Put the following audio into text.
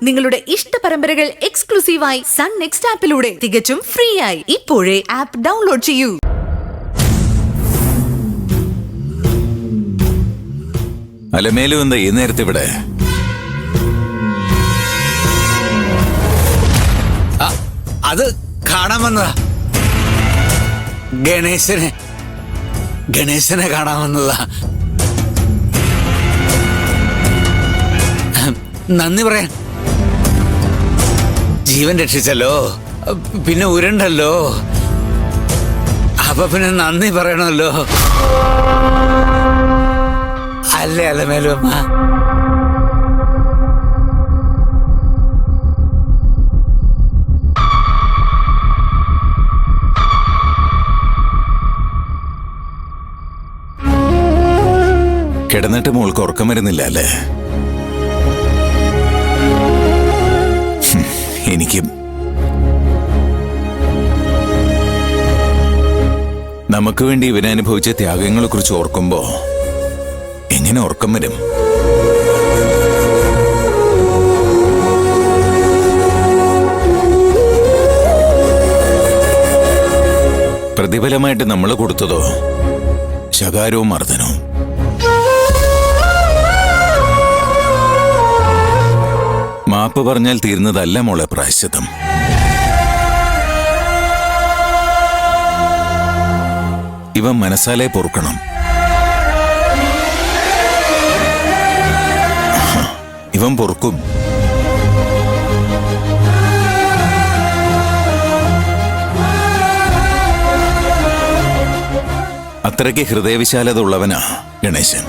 നിങ്ങളുടെ ഇഷ്ട പരമ്പരകൾ എക്സ്ക്ലൂസീവായി സൺ നെക്സ്റ്റ് ആപ്പിലൂടെ തികച്ചും ഫ്രീ ആയി ഇപ്പോഴേ ആപ്പ് ഡൗൺലോഡ് ചെയ്യൂ. അലമേലു എന്താ ഈ നേരത്തെ ഇവിടെ? അത് കാണാൻ വന്നതാ. ഗണേശനെ കാണാൻ വന്നതാ. നന്ദി പറയാൻ. ജീവൻ രക്ഷിച്ചല്ലോ, പിന്നെ ഉരുണ്ടല്ലോ, അപ്പൊ പിന്നെ നന്ദി പറയണമല്ലോ. അല്ലേ അലമേലു അമ്മ? കിടന്നിട്ട് മോൾക്ക് ഉറക്കം വരുന്നില്ല അല്ലേ? എനിക്കും. നമുക്ക് വേണ്ടി ഇവനനുഭവിച്ച ത്യാഗങ്ങളെ കുറിച്ച് ഓർക്കുമ്പോ എങ്ങനെ ഉറക്കം വരും? പ്രതിഫലമായിട്ട് നമ്മൾ കൊടുത്തതോ ശകാരവും മർദ്ദനവും. മാപ്പ് പറഞ്ഞാൽ തീർന്നതല്ല മോളെ പ്രായശ്ചിത്തം. ഇവൻ മനസ്സാലെ പൊറുക്കണം. ഇവൻ പൊറുക്കും. അത്രയ്ക്ക് ഹൃദയവിശാലത ഉള്ളവനാ ഗണേശൻ.